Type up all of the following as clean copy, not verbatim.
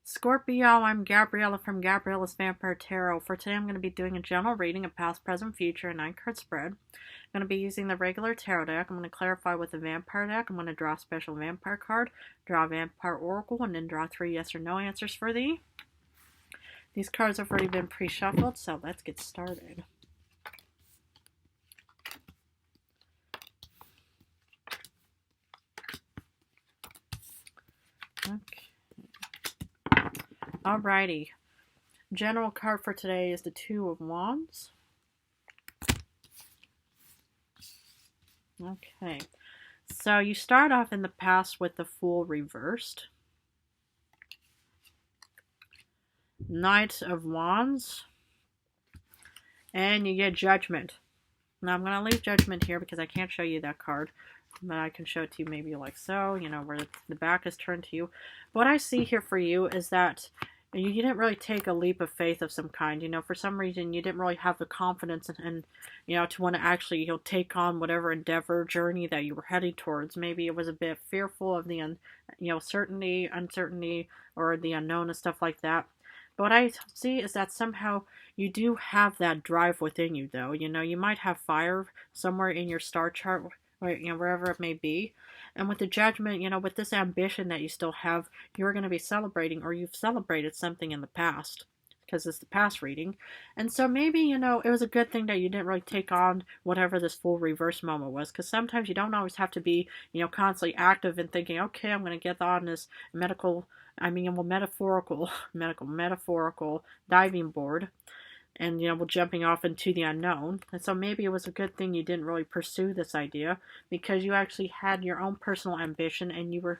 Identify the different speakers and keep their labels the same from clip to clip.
Speaker 1: Scorpio, I'm Gabriella from Gabriella's Vampire Tarot. For today, I'm going to be doing a general reading of past, present, future, a 9-card spread. I'm going to be using the regular tarot deck. I'm going to clarify with the vampire deck. I'm going to draw a special vampire card, draw a vampire oracle, and then draw 3 yes or no answers for thee. These cards have already been pre-shuffled, so let's get started. Okay. Alrighty. General card for today is the 2 of Wands. Okay. So you start off in the past with the Fool reversed. Knight of Wands. And you get Judgment. Now I'm going to leave Judgment here because I can't show you that card. But I can show it to you maybe like so, where the back is turned to you. What I see here for you is that you didn't really take a leap of faith of some kind. For some reason you didn't really have the confidence and to want to actually take on whatever endeavor, journey that you were heading towards. Maybe it was a bit fearful of the uncertainty, or the unknown and stuff like that. But what I see is that somehow you do have that drive within you, though. You might have fire somewhere in your star chart, wherever it may be. And with the Judgment, with this ambition that you still have, you're going to be celebrating, or you've celebrated something in the past, because it's the past reading. And so maybe, it was a good thing that you didn't really take on whatever this Fool reverse moment was, because sometimes you don't always have to be, constantly active and thinking, okay, I'm going to get on this metaphorical diving board, and we're jumping off into the unknown. And so maybe it was a good thing you didn't really pursue this idea, because you actually had your own personal ambition, and you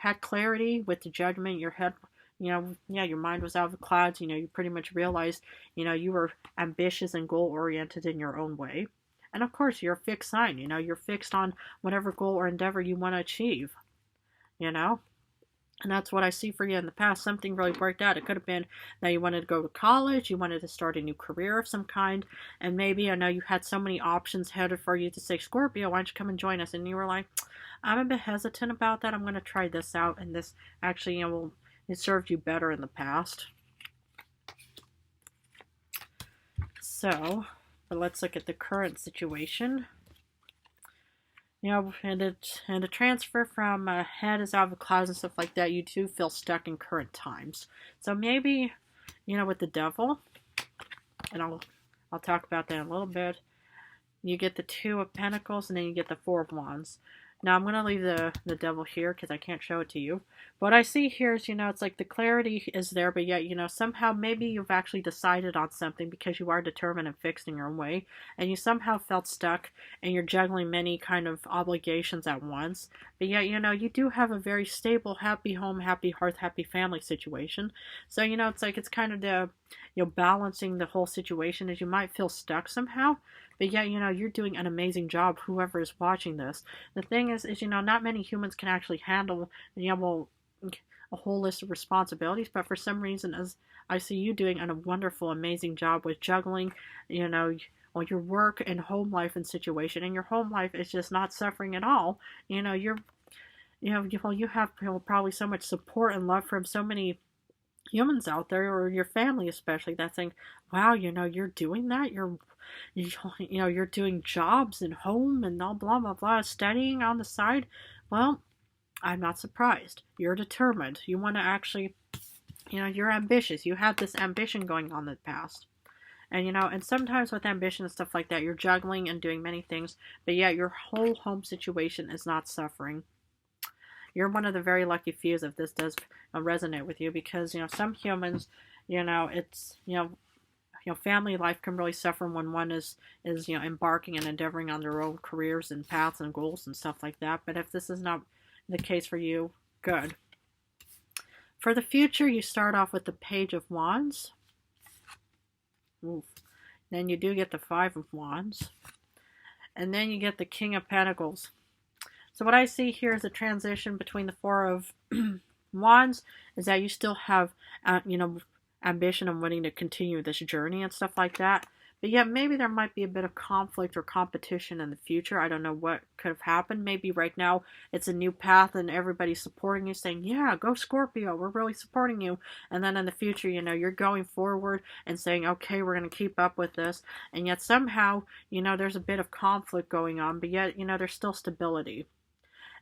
Speaker 1: had clarity with the Judgment. Your head, your mind was out of the clouds. You pretty much realized, you were ambitious and goal oriented in your own way. And of course, you're a fixed sign. You're fixed on whatever goal or endeavor you want to achieve. And that's what I see for you in the past. Something really worked out. It could have been that you wanted to go to college, you wanted to start a new career of some kind, and maybe, I know you had so many options headed for you to say, Scorpio, why don't you come and join us? And you were like, I'm a bit hesitant about that. I'm going to try this out, and this actually, it served you better in the past. So, but let's look at the current situation. And the transfer from head is out of the clouds and stuff like that, you do feel stuck in current times. So maybe, with the Devil, and I'll talk about that in a little bit, you get the 2 of Pentacles, and then you get the 4 of Wands. Now, I'm going to leave the Devil here because I can't show it to you. But what I see here is, it's like the clarity is there, but yet, somehow maybe you've actually decided on something because you are determined and fixed in your own way, and you somehow felt stuck, and you're juggling many kind of obligations at once. But yet, you do have a very stable, happy home, happy hearth, happy family situation. So, it's like it's kind of the, balancing the whole situation, as you might feel stuck somehow. But yet, you're doing an amazing job, whoever is watching this. The thing is, not many humans can actually handle, a whole list of responsibilities. But for some reason, as I see you doing a wonderful, amazing job with juggling, all your work and home life and situation. And your home life is just not suffering at all. You have probably so much support and love from so many humans out there, or your family especially, that's saying, wow, you're doing that, you're doing jobs and home and all blah blah blah, studying on the side. Well, I'm not surprised. You're determined. You want to actually, you're ambitious. You have this ambition going on in the past. And and sometimes with ambition and stuff like that, you're juggling and doing many things, but yet your whole home situation is not suffering. You're one of the very lucky few if this does resonate with you, because some humans, it's family life can really suffer when one is embarking and endeavoring on their own careers and paths and goals and stuff like that. But if this is not the case for you, good. For the future, you start off with the Page of Wands. Oof. Then you do get the 5 of Wands, and then you get the King of Pentacles. So what I see here is a transition between the 4 of Wands, is that you still have, ambition and wanting to continue this journey and stuff like that. But yet maybe there might be a bit of conflict or competition in the future. I don't know what could have happened. Maybe right now it's a new path and everybody's supporting you, saying, yeah, go Scorpio, we're really supporting you. And then in the future, you're going forward and saying, okay, we're going to keep up with this. And yet somehow, there's a bit of conflict going on, but yet, there's still stability.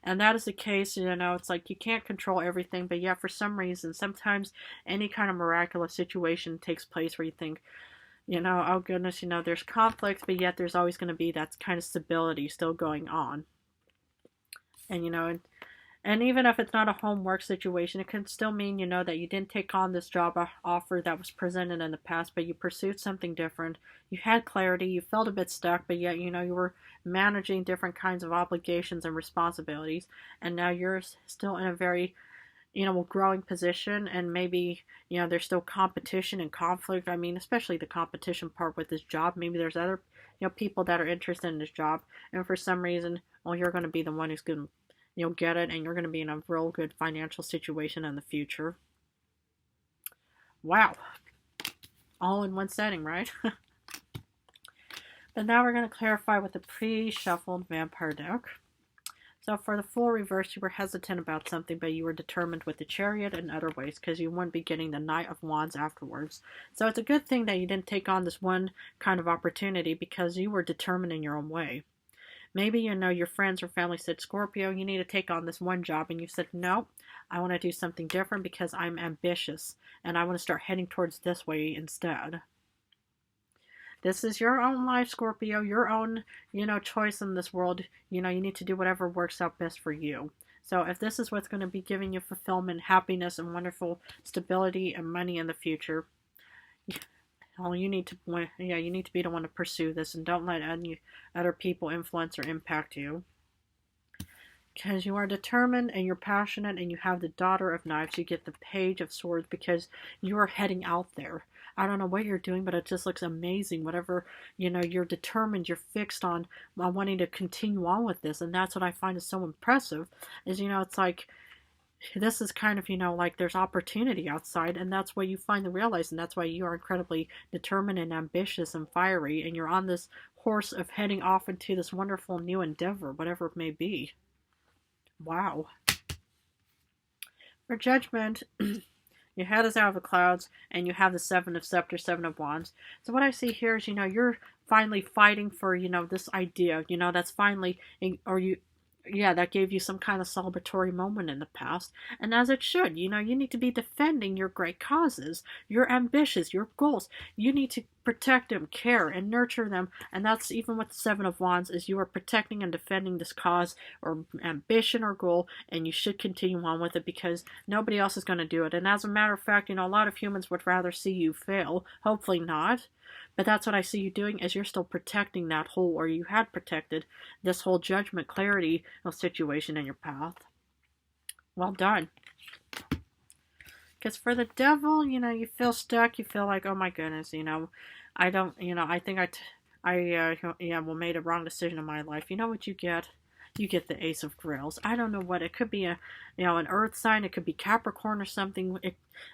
Speaker 1: And that is the case, it's like you can't control everything, but yet for some reason, sometimes any kind of miraculous situation takes place where you think, oh goodness, there's conflict, but yet there's always going to be that kind of stability still going on. And, and even if it's not a homework situation, it can still mean, that you didn't take on this job offer that was presented in the past, but you pursued something different. You had clarity, you felt a bit stuck, but yet, you were managing different kinds of obligations and responsibilities, and now you're still in a very, growing position, and maybe, there's still competition and conflict. I mean, especially the competition part with this job. Maybe there's other, people that are interested in this job, and for some reason, well, you're going to be the one who's going to get it, and you're going to be in a real good financial situation in the future. Wow. All in one setting, right? But now we're going to clarify with the pre-shuffled vampire deck. So for the full reverse, you were hesitant about something, but you were determined with the Chariot and other ways because you wouldn't be getting the Knight of Wands afterwards. So it's a good thing that you didn't take on this one kind of opportunity because you were determined in your own way. Maybe, your friends or family said, Scorpio, you need to take on this one job. And you said, no, I want to do something different because I'm ambitious and I want to start heading towards this way instead. This is your own life, Scorpio, your own, choice in this world. You need to do whatever works out best for you. So if this is what's going to be giving you fulfillment, happiness, and wonderful stability and money in the future, well, you need to be the one to pursue this, and don't let any other people influence or impact you. Because you are determined and you're passionate and you have the Daughter of Knives, you get the Page of Swords because you are heading out there. I don't know what you're doing, but it just looks amazing. Whatever, you're determined, you're fixed on wanting to continue on with this. And that's what I find is so impressive is, it's like, this is kind of, like there's opportunity outside, and that's what you finally realize, and that's why you are incredibly determined and ambitious and fiery, and you're on this horse of heading off into this wonderful new endeavor, whatever it may be. Wow. For Judgment, your head is out of the clouds, and you have the Seven of Scepters, Seven of Wands. So what I see here is, you're finally fighting for, this idea, that's finally, that gave you some kind of celebratory moment in the past. And as it should, you need to be defending your great causes, your ambitions, your goals. You need to protect them, care, and nurture them. And that's even with the Seven of Wands, is you are protecting and defending this cause or ambition or goal, and you should continue on with it because nobody else is going to do it. And as a matter of fact, a lot of humans would rather see you fail. Hopefully not. But that's what I see you doing, is you're still protecting that whole, or you had protected this whole judgment, clarity situation in your path. Well done. Because for the Devil, you feel stuck. You feel like, oh my goodness, I don't, I think I made a wrong decision in my life. You know what you get? You get the Ace of Grills. I don't know what it could be, an earth sign. It could be Capricorn or something.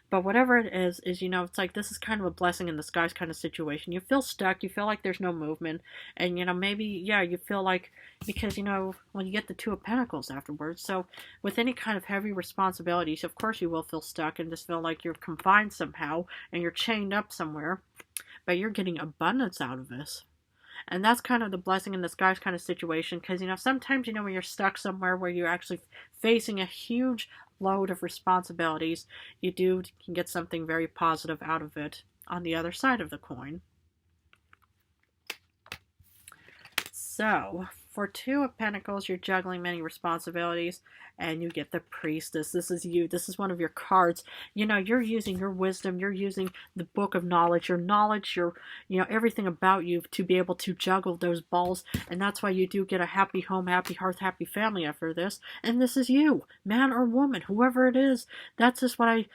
Speaker 1: But whatever it is, it's like this is kind of a blessing in disguise kind of situation. You feel stuck. You feel like there's no movement. And, maybe, you feel like, because, you get the Two of Pentacles afterwards. So with any kind of heavy responsibilities, of course you will feel stuck and just feel like you're confined somehow and you're chained up somewhere. But you're getting abundance out of this. And that's kind of the blessing in disguise kind of situation. Because, sometimes, when you're stuck somewhere where you're actually facing a huge load of responsibilities, you can get something very positive out of it on the other side of the coin. So, for Two of Pentacles, you're juggling many responsibilities, and you get the Priestess. This is you. This is one of your cards. You're using your wisdom. You're using the book of knowledge, your everything about you to be able to juggle those balls. And that's why you do get a happy home, happy hearth, happy family after this. And this is you, man or woman, whoever it is. That's just what I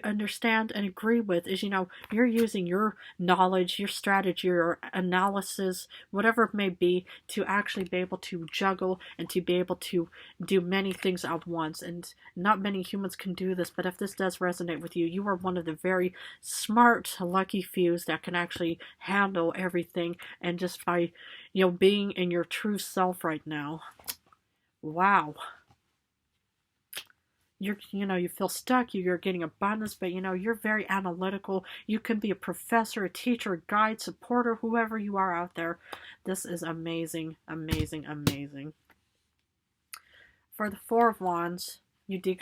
Speaker 1: understand and agree with is, you're using your knowledge, your strategy, your analysis, whatever it may be, to actually be able to juggle and to be able to do many things at once. And not many humans can do this, but if this does resonate with you, you are one of the very smart, lucky fews that can actually handle everything, and just by, being in your true self right now. Wow. You feel stuck, you're getting abundance, but you're very analytical. You can be a professor, a teacher, a guide, supporter, whoever you are out there. This is amazing, amazing, amazing. For the Four of Wands, you do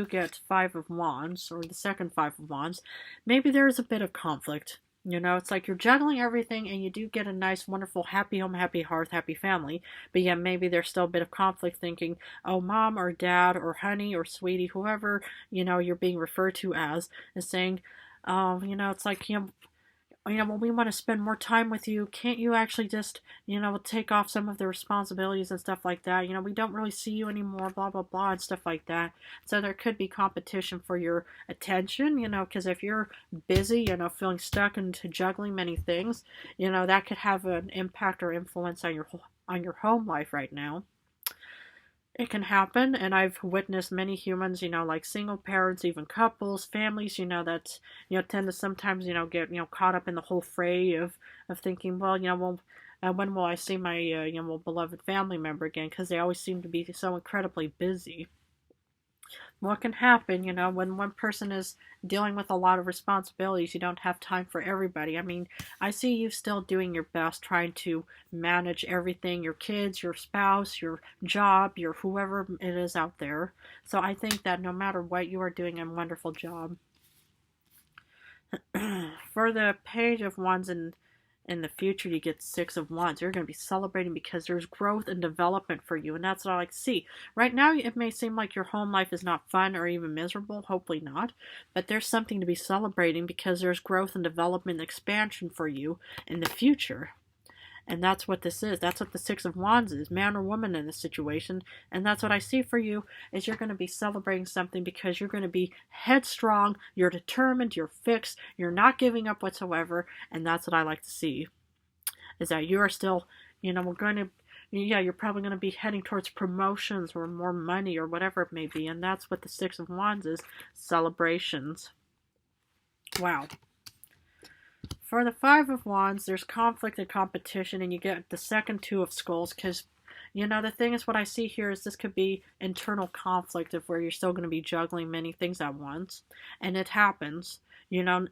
Speaker 1: get Five of Wands, or the second Five of Wands. Maybe there is a bit of conflict. It's like you're juggling everything, and you do get a nice, wonderful, happy home, happy hearth, happy family. But yeah, maybe there's still a bit of conflict thinking, oh, mom or dad or honey or sweetie, whoever, you're being referred to as, is saying, it's like, when we want to spend more time with you, can't you actually just, take off some of the responsibilities and stuff like that? We don't really see you anymore, blah, blah, blah, and stuff like that. So there could be competition for your attention, because if you're busy, feeling stuck into juggling many things, that could have an impact or influence on your home life right now. It can happen, and I've witnessed many humans, like single parents, even couples, families, that, tend to sometimes, get, caught up in the whole fray of thinking, well, when will I see my, beloved family member again? Because they always seem to be so incredibly busy. What can happen, when one person is dealing with a lot of responsibilities, you don't have time for everybody. I mean, I see you still doing your best, trying to manage everything, your kids, your spouse, your job, your whoever it is out there. So I think that no matter what, you are doing a wonderful job. For the Page of Wands in the future, you get Six of Wands. You're going to be celebrating because there's growth and development for you, and that's what I like to see. Right now, it may seem like your home life is not fun or even miserable. Hopefully not. But there's something to be celebrating because there's growth and development and expansion for you in the future. And that's what this is. That's what the Six of Wands is, man or woman in this situation. And that's what I see for you, is you're going to be celebrating something because you're going to be headstrong, you're determined, you're fixed, you're not giving up whatsoever. And that's what I like to see, is that you are still, you're probably going to be heading towards promotions or more money or whatever it may be. And that's what the Six of Wands is, celebrations. Wow. For the Five of Wands, there's conflict and competition, and you get the second Two of Skulls, because, the thing is, what I see here is this could be internal conflict of where you're still going to be juggling many things at once, and it happens, life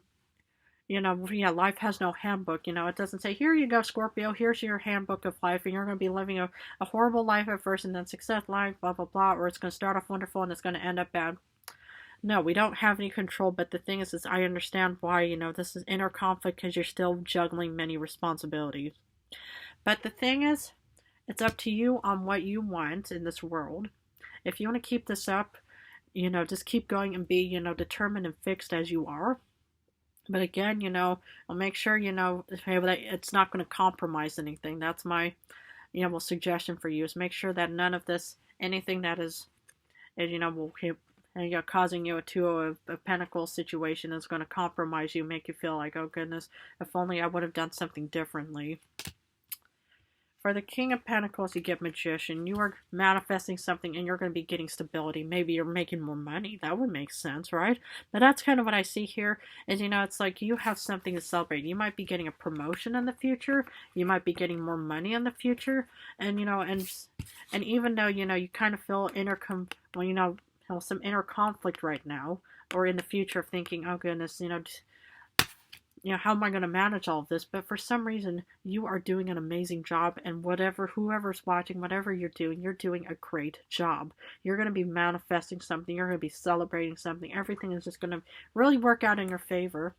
Speaker 1: has no handbook, it doesn't say, here you go, Scorpio, here's your handbook of life, and you're going to be living a horrible life at first, and then success life, blah, blah, blah, or it's going to start off wonderful, and it's going to end up bad. No, we don't have any control, but the thing is I understand why, this is inner conflict because you're still juggling many responsibilities. But the thing is, it's up to you on what you want in this world. If you want to keep this up, just keep going and be, determined and fixed as you are. But again, I'll make sure, that it's not going to compromise anything. That's my, suggestion for you, is make sure that none of this, anything that is will causing you a Two of Pentacles situation is going to compromise you, make you feel like, oh goodness, if only I would have done something differently. For the King of Pentacles, you get Magician. You are manifesting something and you're going to be getting stability. Maybe you're making more money. That would make sense, right? But that's kind of what I see here is, it's like you have something to celebrate. You might be getting a promotion in the future. You might be getting more money in the future. And, and even though, you kind of feel some inner conflict right now, or in the future of thinking, oh goodness, how am I going to manage all of this? But for some reason, you are doing an amazing job, and whoever's watching, whatever you're doing a great job. You're going to be manifesting something, you're going to be celebrating something, everything is just going to really work out in your favor.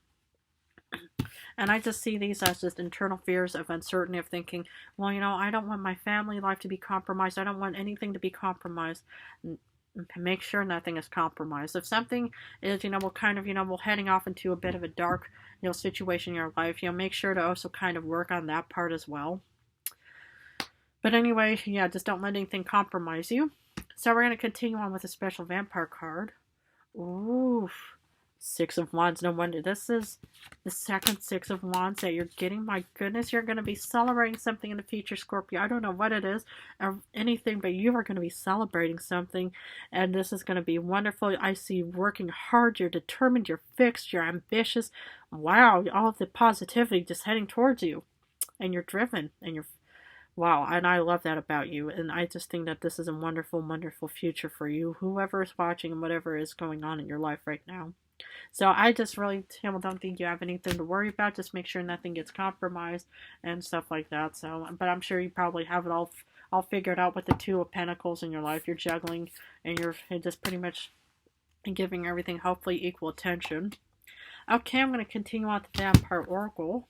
Speaker 1: And I just see these as just internal fears of uncertainty, of thinking, well, I don't want my family life to be compromised, I don't want anything to be compromised. Make sure nothing is compromised. If something is, we're heading off into a bit of a dark, situation in your life, make sure to also kind of work on that part as well. But anyway, just don't let anything compromise you. So we're going to continue on with a special vampire card. Ooh, Six of Wands. No wonder this is the second Six of Wands that you're getting. My goodness, you're going to be celebrating something in the future, Scorpio. I don't know what it is or anything, but you are going to be celebrating something, and this is going to be wonderful. I see you working hard. You're determined. You're fixed. You're ambitious. Wow, all of the positivity just heading towards you, and you're driven, and you're wow, and I love that about you. And I just think that this is a wonderful, wonderful future for you, whoever is watching and whatever is going on in your life right now. So I just really, Tim, don't think you have anything to worry about. Just make sure nothing gets compromised and stuff like that. So, but I'm sure you probably have it all figured out with the Two of Pentacles in your life. You're juggling and you're just pretty much giving everything hopefully equal attention. Okay, I'm going to continue on the Vampire Oracle.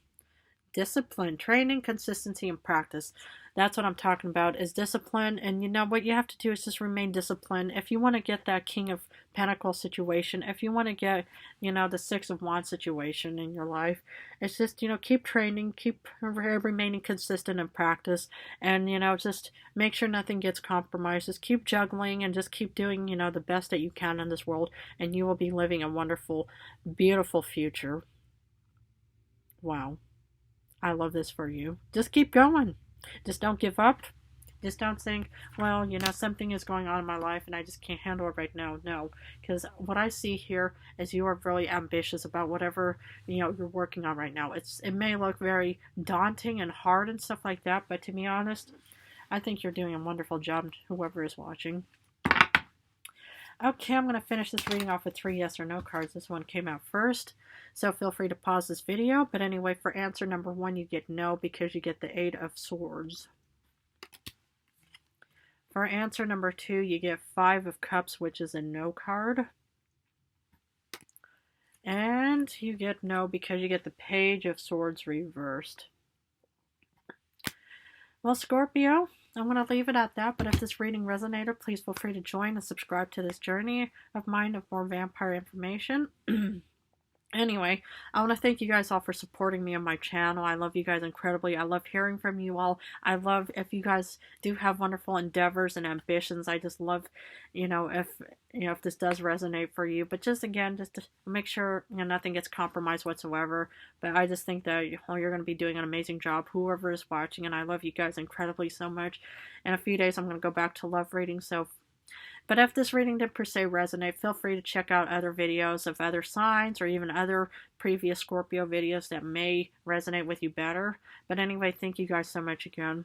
Speaker 1: Discipline, training, consistency, and practice. That's what I'm talking about, is discipline. And you know what you have to do is just remain disciplined. If you want to get that King of Pentacles situation, if you want to get, you know, the Six of Wands situation in your life, it's just, you know, keep training, keep remaining consistent in practice, and, you know, just make sure nothing gets compromised. Just keep juggling and just keep doing, you know, the best that you can in this world, and you will be living a wonderful, beautiful future. Wow. I love this for you. Just keep going. Just don't give up. Just don't think, well, you know, something is going on in my life and I just can't handle it right now. No, because what I see here is you are really ambitious about whatever, you know, you're working on right now. It may look very daunting and hard and stuff like that, but to be honest, I think you're doing a wonderful job, whoever is watching. Okay, I'm going to finish this reading off with 3 yes or no cards. This one came out first, so feel free to pause this video. But anyway, for answer number 1, you get no because you get the 8 of Swords. For answer number 2, you get 5 of Cups, which is a no card. And you get no because you get the Page of Swords reversed. Well, Scorpio, I'm going to leave it at that, but if this reading resonated, please feel free to join and subscribe to this journey of mine of more vampire information. Anyway, I want to thank you guys all for supporting me on my channel. I love you guys incredibly. I love hearing from you all. I love if you guys do have wonderful endeavors and ambitions. I just love, if this does resonate for you. But just again, just to make sure nothing gets compromised whatsoever. But I just think that you're going to be doing an amazing job, whoever is watching, and I love you guys incredibly so much. In a few days, I'm going to go back to love reading. But if this reading did per se resonate, feel free to check out other videos of other signs or even other previous Scorpio videos that may resonate with you better. But anyway, thank you guys so much again.